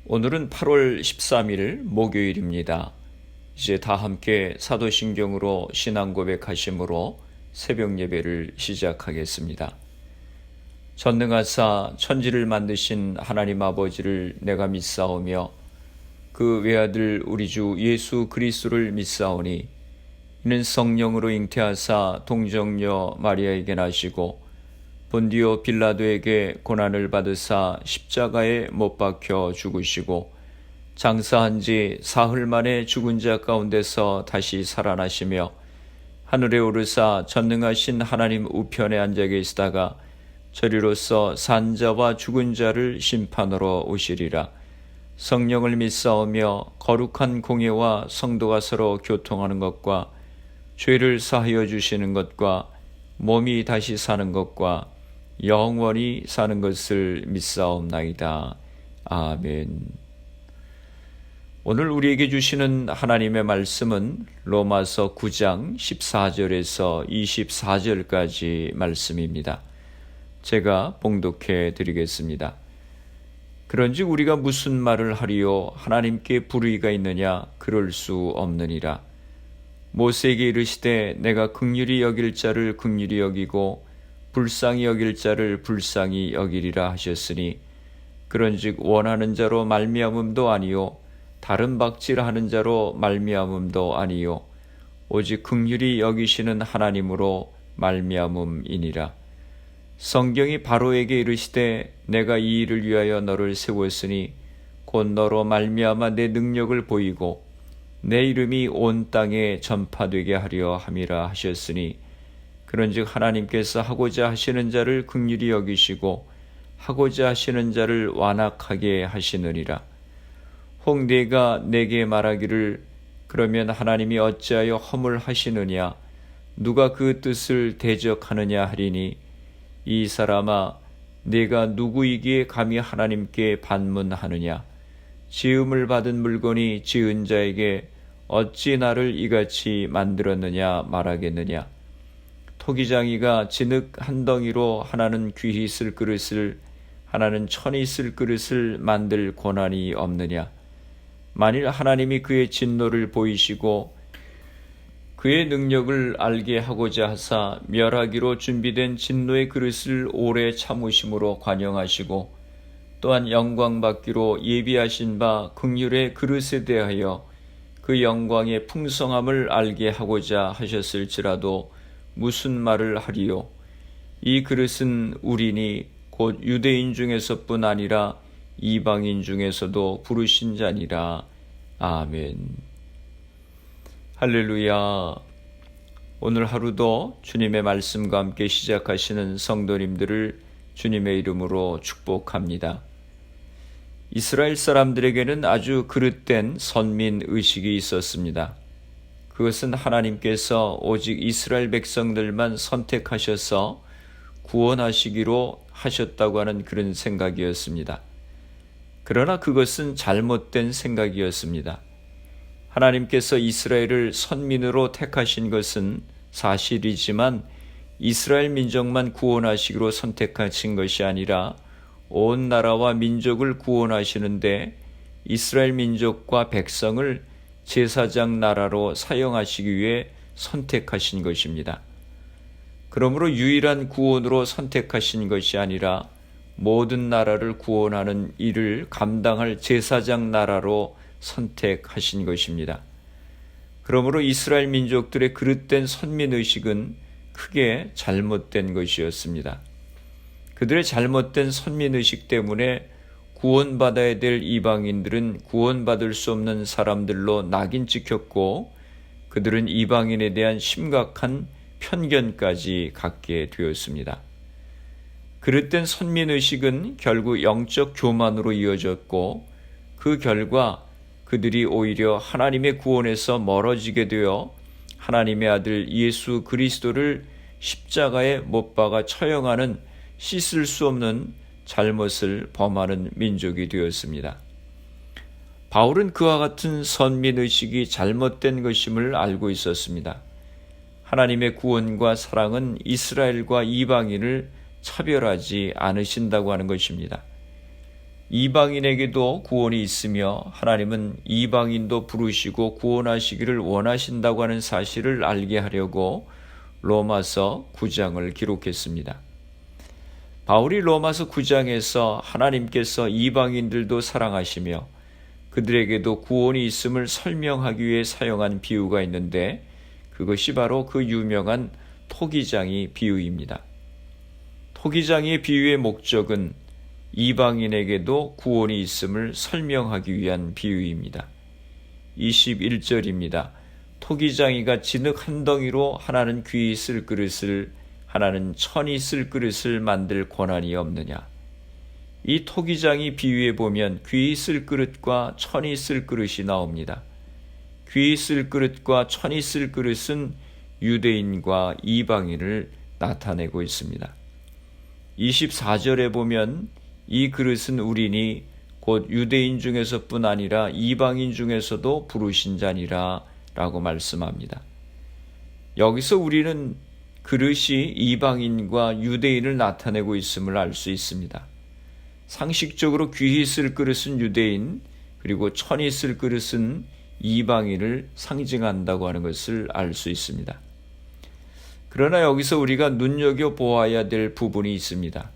오늘은 8월 13일 목요일입니다. 이제 다 함께 사도신경으로 신앙 고백하심으로 새벽 예배를 시작하겠습니다. 전능하사 천지를 만드신 하나님 아버지를 내가 믿사오며 그 외아들 우리 주 예수 그리스도를 믿사오니 이는 성령으로 잉태하사 동정녀 마리아에게 나시고 본디오 빌라도에게 고난을 받으사 십자가에 못 박혀 죽으시고 장사한 지 사흘 만에 죽은 자 가운데서 다시 살아나시며 하늘에 오르사 전능하신 하나님 우편에 앉아 계시다가 저리로서 산 자와 죽은 자를 심판하러 오시리라. 성령을 믿사오며 거룩한 공예와 성도가 서로 교통하는 것과 죄를 사하여 주시는 것과 몸이 다시 사는 것과 영원히 사는 것을 믿사옵나이다. 아멘. 오늘 우리에게 주시는 하나님의 말씀은 로마서 9장 14절에서 24절까지 말씀입니다. 제가 봉독해 드리겠습니다. 그런즉 우리가 무슨 말을 하리요? 하나님께 불의가 있느냐? 그럴 수 없느니라. 모세에게 이르시되 내가 긍휼히 여길 자를 긍휼히 여기고 불쌍히 여길 자를 불쌍히 여기리라 하셨으니 그런즉 원하는 자로 말미암음도 아니요 다른 박질하는 자로 말미암음도 아니요 오직 긍휼히 여기시는 하나님으로 말미암음이니라. 성경이 바로에게 이르시되 내가 이 일을 위하여 너를 세웠으니 곧 너로 말미암아 내 능력을 보이고 내 이름이 온 땅에 전파되게 하려 함이라 하셨으니 그런즉 하나님께서 하고자 하시는 자를 긍휼히 여기시고 하고자 하시는 자를 완악하게 하시느니라. 혹 네가 내게 말하기를 그러면 하나님이 어찌하여 허물하시느냐 누가 그 뜻을 대적하느냐 하리니 이 사람아 네가 누구이기에 감히 하나님께 반문하느냐 지음을 받은 물건이 지은 자에게 어찌 나를 이같이 만들었느냐 말하겠느냐. 토기장이가 진흙 한 덩이로 하나는 귀히 쓸 그릇을 하나는 천히 쓸 그릇을 만들 권한이 없느냐. 만일 하나님이 그의 진노를 보이시고 그의 능력을 알게 하고자 하사 멸하기로 준비된 진노의 그릇을 오래 참으심으로 관용하시고 또한 영광받기로 예비하신 바 긍휼의 그릇에 대하여 그 영광의 풍성함을 알게 하고자 하셨을지라도 무슨 말을 하리요? 이 그릇은 우리니 곧 유대인 중에서뿐 아니라 이방인 중에서도 부르신 자니라. 아멘. 할렐루야. 오늘 하루도 주님의 말씀과 함께 시작하시는 성도님들을 주님의 이름으로 축복합니다. 이스라엘 사람들에게는 아주 그릇된 선민의식이 있었습니다. 그것은 하나님께서 오직 이스라엘 백성들만 선택하셔서 구원하시기로 하셨다고 하는 그런 생각이었습니다. 그러나 그것은 잘못된 생각이었습니다. 하나님께서 이스라엘을 선민으로 택하신 것은 사실이지만 이스라엘 민족만 구원하시기로 선택하신 것이 아니라 온 나라와 민족을 구원하시는데 이스라엘 민족과 백성을 제사장 나라로 사용하시기 위해 선택하신 것입니다. 그러므로 유일한 구원으로 선택하신 것이 아니라 모든 나라를 구원하는 일을 감당할 제사장 나라로 선택하신 것입니다. 그러므로 이스라엘 민족들의 그릇된 선민의식은 크게 잘못된 것이었습니다. 그들의 잘못된 선민의식 때문에 구원받아야 될 이방인들은 구원받을 수 없는 사람들로 낙인 찍혔고 그들은 이방인에 대한 심각한 편견까지 갖게 되었습니다. 그릇된 선민의식은 결국 영적 교만으로 이어졌고 그 결과 그들이 오히려 하나님의 구원에서 멀어지게 되어 하나님의 아들 예수 그리스도를 십자가에 못 박아 처형하는 씻을 수 없는 잘못을 범하는 민족이 되었습니다. 바울은 그와 같은 선민의식이 잘못된 것임을 알고 있었습니다. 하나님의 구원과 사랑은 이스라엘과 이방인을 차별하지 않으신다고 하는 것입니다. 이방인에게도 구원이 있으며 하나님은 이방인도 부르시고 구원하시기를 원하신다고 하는 사실을 알게 하려고 로마서 9장을 기록했습니다. 바울이 로마서 9장에서 하나님께서 이방인들도 사랑하시며 그들에게도 구원이 있음을 설명하기 위해 사용한 비유가 있는데 그것이 바로 그 유명한 토기장이 비유입니다. 토기장의 비유의 목적은 이방인에게도 구원이 있음을 설명하기 위한 비유입니다. 21절입니다. 토기장이가 진흙 한 덩이로 하나는 귀히 쓸 그릇을 하나는 천이 쓸 그릇을 만들 권한이 없느냐. 이 토기장이 비유해 보면 귀히 쓸 그릇과 천이 쓸 그릇이 나옵니다. 귀히 쓸 그릇과 천이 쓸 그릇은 유대인과 이방인을 나타내고 있습니다. 24절에 보면 이 그릇은 우리니 곧 유대인 중에서뿐 아니라 이방인 중에서도 부르신 자니라 라고 말씀합니다. 여기서 우리는 그릇이 이방인과 유대인을 나타내고 있음을 알 수 있습니다. 상식적으로 귀히 쓸 그릇은 유대인, 그리고 천이 쓸 그릇은 이방인을 상징한다고 하는 것을 알 수 있습니다. 그러나 여기서 우리가 눈여겨보아야 될 부분이 있습니다.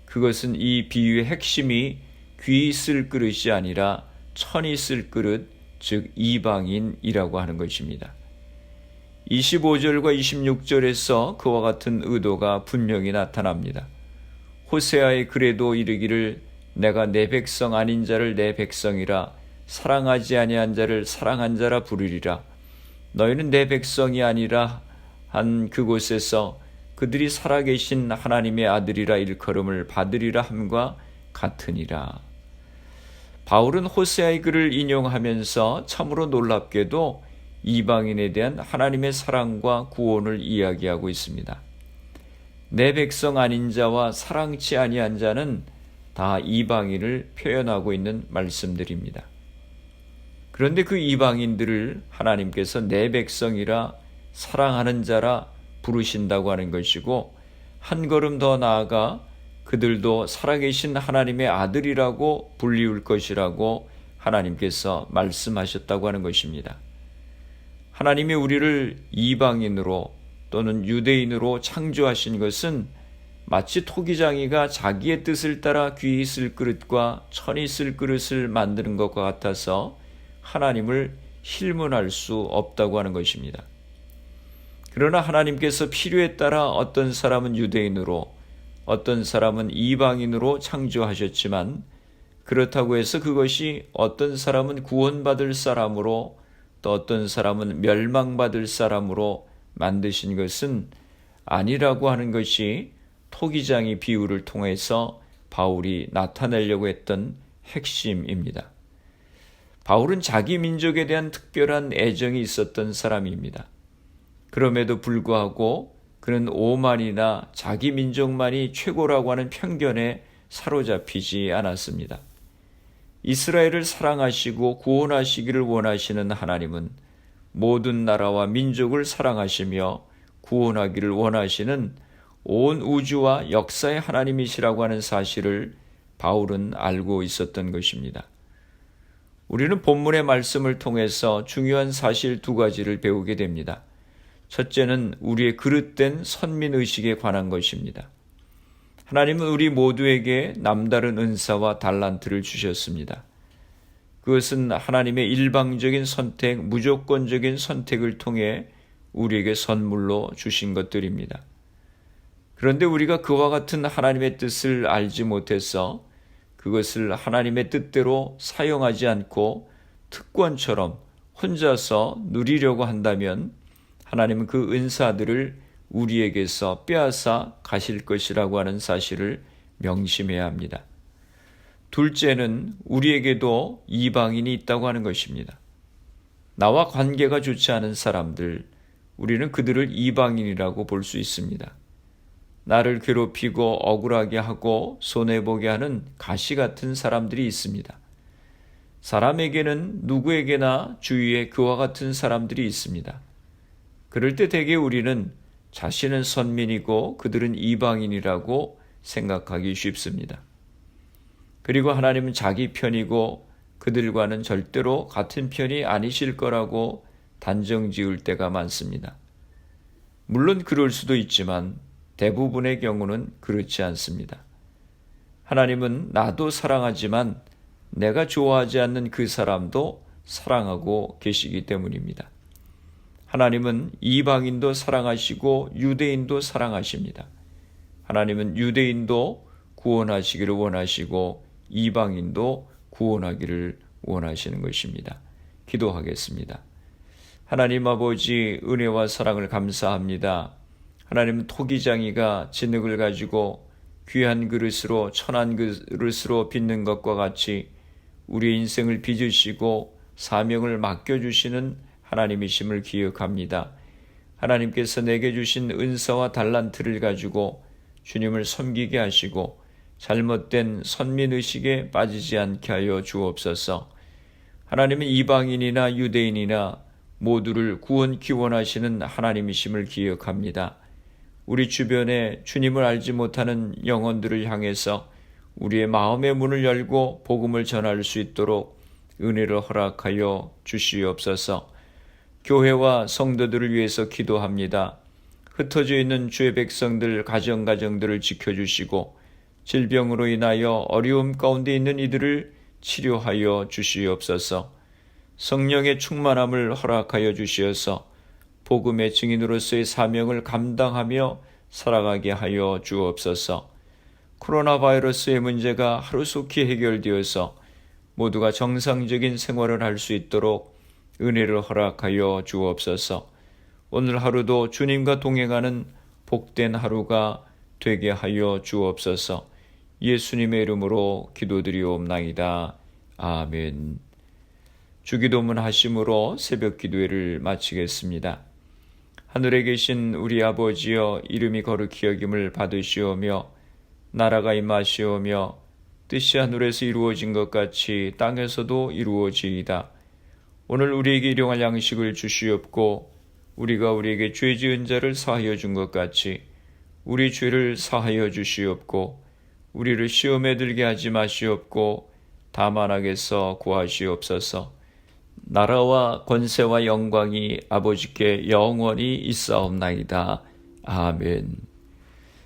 그것은 이 비유의 핵심이 귀히 쓸 그릇이 아니라 천이 쓸 그릇, 즉 이방인이라고 하는 것입니다. 25절과 26절에서 그와 같은 의도가 분명히 나타납니다. 호세아의 글에도 이르기를 내가 내 백성 아닌 자를 내 백성이라 사랑하지 아니한 자를 사랑한 자라 부르리라. 너희는 내 백성이 아니라 한 그곳에서 그들이 살아계신 하나님의 아들이라 일컬음을 받으리라 함과 같으니라. 바울은 호세아의 글을 인용하면서 참으로 놀랍게도 이방인에 대한 하나님의 사랑과 구원을 이야기하고 있습니다. 내 백성 아닌 자와 사랑치 아니한 자는 다 이방인을 표현하고 있는 말씀들입니다. 그런데 그 이방인들을 하나님께서 내 백성이라 사랑하는 자라 부르신다고 하는 것이고, 한 걸음 더 나아가 그들도 살아계신 하나님의 아들이라고 불리울 것이라고 하나님께서 말씀하셨다고 하는 것입니다. 하나님이 우리를 이방인으로 또는 유대인으로 창조하신 것은 마치 토기장이가 자기의 뜻을 따라 귀히 쓸 그릇과 천이 쓸 그릇을 만드는 것과 같아서 하나님을 힐문할 수 없다고 하는 것입니다. 그러나 하나님께서 필요에 따라 어떤 사람은 유대인으로, 어떤 사람은 이방인으로 창조하셨지만, 그렇다고 해서 그것이 어떤 사람은 구원받을 사람으로 또 어떤 사람은 멸망받을 사람으로 만드신 것은 아니라고 하는 것이 토기장이 비유를 통해서 바울이 나타내려고 했던 핵심입니다. 바울은 자기 민족에 대한 특별한 애정이 있었던 사람입니다. 그럼에도 불구하고 그는 오만이나 자기 민족만이 최고라고 하는 편견에 사로잡히지 않았습니다. 이스라엘을 사랑하시고 구원하시기를 원하시는 하나님은 모든 나라와 민족을 사랑하시며 구원하기를 원하시는 온 우주와 역사의 하나님이시라고 하는 사실을 바울은 알고 있었던 것입니다. 우리는 본문의 말씀을 통해서 중요한 사실 두 가지를 배우게 됩니다. 첫째는 우리의 그릇된 선민의식에 관한 것입니다. 하나님은 우리 모두에게 남다른 은사와 달란트를 주셨습니다. 그것은 하나님의 일방적인 선택, 무조건적인 선택을 통해 우리에게 선물로 주신 것들입니다. 그런데 우리가 그와 같은 하나님의 뜻을 알지 못해서 그것을 하나님의 뜻대로 사용하지 않고 특권처럼 혼자서 누리려고 한다면 하나님은 그 은사들을 우리에게서 빼앗아 가실 것이라고 하는 사실을 명심해야 합니다. 둘째는 우리에게도 이방인이 있다고 하는 것입니다. 나와 관계가 좋지 않은 사람들, 우리는 그들을 이방인이라고 볼 수 있습니다. 나를 괴롭히고 억울하게 하고 손해보게 하는 가시 같은 사람들이 있습니다. 사람에게는 누구에게나 주위에 그와 같은 사람들이 있습니다. 그럴 때 대개 우리는 자신은 선민이고 그들은 이방인이라고 생각하기 쉽습니다. 그리고 하나님은 자기 편이고 그들과는 절대로 같은 편이 아니실 거라고 단정 지을 때가 많습니다. 물론 그럴 수도 있지만 대부분의 경우는 그렇지 않습니다. 하나님은 나도 사랑하지만 내가 좋아하지 않는 그 사람도 사랑하고 계시기 때문입니다. 하나님은 이방인도 사랑하시고 유대인도 사랑하십니다. 하나님은 유대인도 구원하시기를 원하시고 이방인도 구원하기를 원하시는 것입니다. 기도하겠습니다. 하나님 아버지, 은혜와 사랑을 감사합니다. 하나님, 토기장이가 진흙을 가지고 귀한 그릇으로, 천한 그릇으로 빚는 것과 같이 우리의 인생을 빚으시고 사명을 맡겨주시는 하나님이심을 기억합니다. 하나님께서 내게 주신 은사와 달란트를 가지고 주님을 섬기게 하시고 잘못된 선민의식에 빠지지 않게 하여 주옵소서. 하나님은 이방인이나 유대인이나 모두를 구원 기원하시는 하나님이심을 기억합니다. 우리 주변에 주님을 알지 못하는 영혼들을 향해서 우리의 마음의 문을 열고 복음을 전할 수 있도록 은혜를 허락하여 주시옵소서. 교회와 성도들을 위해서 기도합니다. 흩어져 있는 주의 백성들, 가정들을 지켜주시고 질병으로 인하여 어려움 가운데 있는 이들을 치료하여 주시옵소서. 성령의 충만함을 허락하여 주시어서 복음의 증인으로서의 사명을 감당하며 살아가게 하여 주옵소서. 코로나 바이러스의 문제가 하루속히 해결되어서 모두가 정상적인 생활을 할 수 있도록 은혜를 허락하여 주옵소서. 오늘 하루도 주님과 동행하는 복된 하루가 되게 하여 주옵소서. 예수님의 이름으로 기도드리옵나이다. 아멘. 주기도문 하심으로 새벽 기도회를 마치겠습니다. 하늘에 계신 우리 아버지여, 이름이 거룩히 여김을 받으시오며 나라가 임하시오며 뜻이 하늘에서 이루어진 것 같이 땅에서도 이루어지이다. 오늘 우리에게 일용할 양식을 주시옵고 우리가 우리에게 죄 지은 자를 사하여 준 것 같이 우리 죄를 사하여 주시옵고 우리를 시험에 들게 하지 마시옵고 다만 악에서 구하시옵소서. 나라와 권세와 영광이 아버지께 영원히 있사옵나이다. 아멘.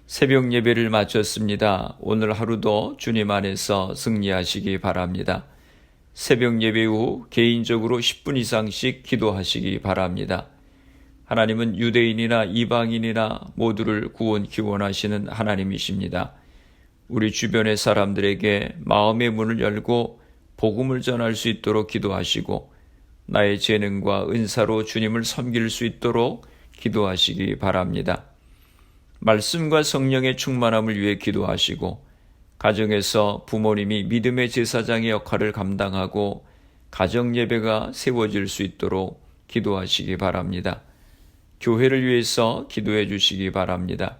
새벽 예배를 마쳤습니다. 오늘 하루도 주님 안에서 승리하시기 바랍니다. 새벽 예배 후 개인적으로 10분 이상씩 기도하시기 바랍니다. 하나님은 유대인이나 이방인이나 모두를 구원 기원하시는 하나님이십니다. 우리 주변의 사람들에게 마음의 문을 열고 복음을 전할 수 있도록 기도하시고 나의 재능과 은사로 주님을 섬길 수 있도록 기도하시기 바랍니다. 말씀과 성령의 충만함을 위해 기도하시고 가정에서 부모님이 믿음의 제사장의 역할을 감당하고 가정 예배가 세워질 수 있도록 기도하시기 바랍니다. 교회를 위해서 기도해 주시기 바랍니다.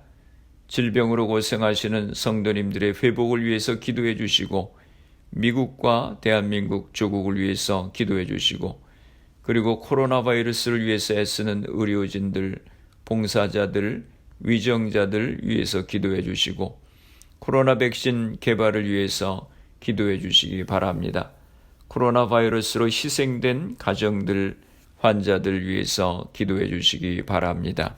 질병으로 고생하시는 성도님들의 회복을 위해서 기도해 주시고 미국과 대한민국 조국을 위해서 기도해 주시고 그리고 코로나 바이러스를 위해서 애쓰는 의료진들, 봉사자들, 위정자들 위해서 기도해 주시고 코로나 백신 개발을 위해서 기도해 주시기 바랍니다. 코로나 바이러스로 희생된 가정들, 환자들 위해서 기도해 주시기 바랍니다.